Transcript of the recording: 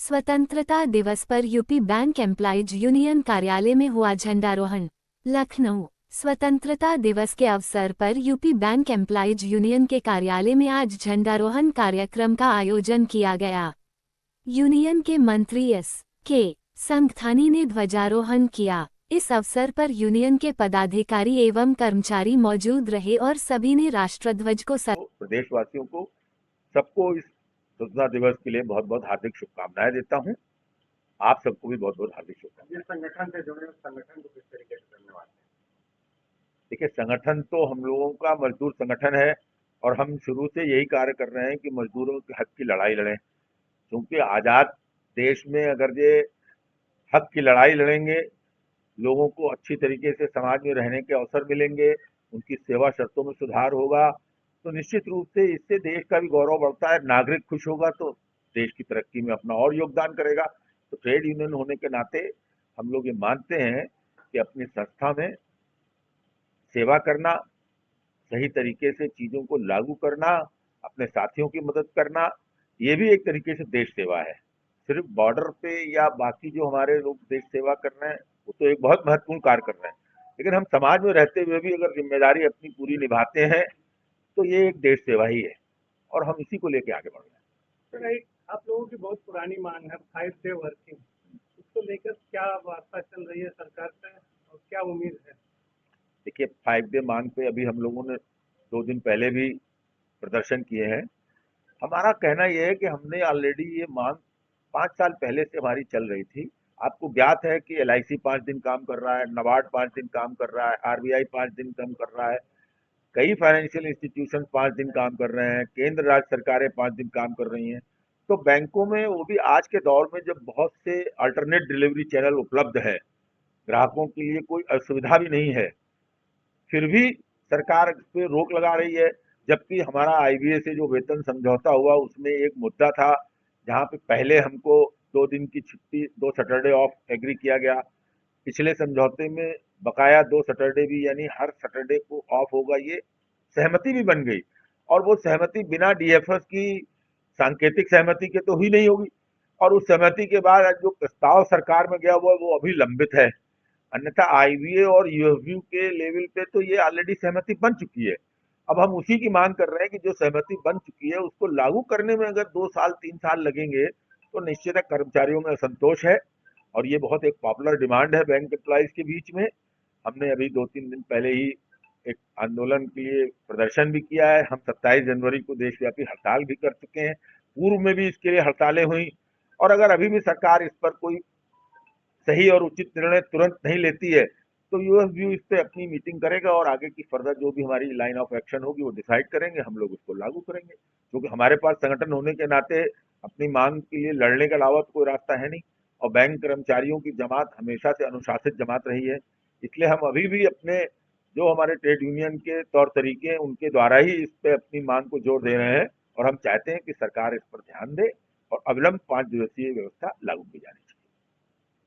स्वतंत्रता दिवस पर यूपी बैंक एम्प्लॉयज यूनियन कार्यालय में हुआ झंडारोहण। लखनऊ। स्वतंत्रता दिवस के अवसर पर यूपी बैंक एम्प्लॉयज यूनियन के कार्यालय में आज झंडारोहण कार्यक्रम का आयोजन किया गया। यूनियन के मंत्री S.K. संघथानी ने ध्वजारोहण किया। इस अवसर पर यूनियन के पदाधिकारी एवं कर्मचारी मौजूद रहे और सभी ने राष्ट्रध्वज को प्रदेशवासियों को सबको इस स्वतंत्रता दिवस के लिए बहुत बहुत हार्दिक शुभकामनाएं देता हूं। आप सबको भी बहुत बहुत हार्दिक शुभकामनाएं। संगठन से जुड़े संगठन को किस तरीके से धन्यवाद। देखिए, संगठन तो हम लोगों का मजदूर संगठन है और हम शुरू से यही कार्य कर रहे हैं कि मजदूरों के हक की लड़ाई लड़ें, क्योंकि आजाद देश में अगर ये हक की लड़ाई लड़ेंगे, लोगों को अच्छी तरीके से समाज में रहने के अवसर मिलेंगे, उनकी सेवा शर्तों में सुधार होगा, तो निश्चित रूप से इससे देश का भी गौरव बढ़ता है। नागरिक खुश होगा तो देश की तरक्की में अपना और योगदान करेगा। तो ट्रेड यूनियन होने के नाते हम लोग ये मानते हैं कि अपनी संस्था में सेवा करना, सही तरीके से चीजों को लागू करना, अपने साथियों की मदद करना, ये भी एक तरीके से देश सेवा है। सिर्फ बॉर्डर पे या बाकी जो हमारे लोग देश सेवा कर रहे हैं वो तो एक बहुत महत्वपूर्ण कार्य कर रहे हैं, लेकिन हम समाज में रहते हुए भी अगर जिम्मेदारी अपनी पूरी निभाते हैं तो ये एक देश सेवा ही है और हम इसी को लेके आगे बढ़ रहे हैं। तो आप लोगों की बहुत पुरानी मांग है 5 डे वर्किंग, उसको लेकर क्या वार्ता चल रही है सरकार से और क्या उम्मीद है? देखिए, 5 डे मांग पे अभी हम लोगों ने 2 दिन पहले भी प्रदर्शन किए हैं। हमारा कहना यह है कि हमने ऑलरेडी ये मांग 5 साल पहले से हमारी चल रही थी। आपको ज्ञात है कि LIC 5 दिन काम कर रहा है, NABARD 5 दिन काम कर रहा है, RBI 5 दिन काम कर रहा है, कई फाइनेंशियल इंस्टीट्यूशन 5 दिन काम कर रहे हैं, केंद्र राज्य सरकारें 5 दिन काम कर रही हैं। तो बैंकों में वो भी आज के दौर में जब बहुत से अल्टरनेट डिलीवरी चैनल उपलब्ध है, ग्राहकों के लिए कोई असुविधा भी नहीं है, फिर भी सरकार इस पे रोक लगा रही है। जबकि हमारा IBA से जो वेतन समझौता हुआ उसमें एक मुद्दा था जहाँ पे पहले हमको 2 दिन की छुट्टी, 2 सैटरडे ऑफ एग्री किया गया। पिछले समझौते में बकाया 2 सैटरडे भी, यानी हर सैटरडे को ऑफ होगा, ये सहमति भी बन गई। और वो सहमति बिना DFS की सांकेतिक सहमति के तो हुई नहीं होगी। और उस सहमति के बाद जो प्रस्ताव सरकार में गया वो अभी लंबित है। अन्यथा IBA और UFU के लेवल पे तो ये ऑलरेडी सहमति बन चुकी है। अब हम उसी की मांग कर रहे हैं कि जो सहमति बन चुकी है उसको लागू करने में अगर 2 साल 3 साल लगेंगे तो निश्चित है कर्मचारियों में असंतोष है और ये बहुत एक पॉपुलर डिमांड है बैंक एम्प्लॉइज के बीच में। हमने अभी 2-3 दिन पहले ही एक आंदोलन के लिए प्रदर्शन भी किया है। हम 27 जनवरी को देशव्यापी हड़ताल भी कर चुके हैं, पूर्व में भी इसके लिए हड़तालें हुई। और अगर अभी भी सरकार इस पर कोई सही और उचित निर्णय तुरंत नहीं लेती है तो UFU इस पे अपनी मीटिंग करेगा और आगे की फर्दर जो भी हमारी लाइन ऑफ एक्शन होगी वो डिसाइड करेंगे, हम लोग उसको लागू करेंगे। क्योंकि हमारे पास संगठन होने के नाते अपनी मांग के लिए लड़ने के अलावा तो कोई रास्ता है नहीं। और बैंक कर्मचारियों की जमात हमेशा से अनुशासित जमात रही है, इसलिए हम अभी भी अपने जो हमारे ट्रेड यूनियन के तौर तरीके हैं उनके द्वारा ही इस पे अपनी मांग को जोर दे रहे हैं और हम चाहते हैं कि सरकार इस पर ध्यान दे और अविलंब 5 दिवसीय व्यवस्था लागू की जाए।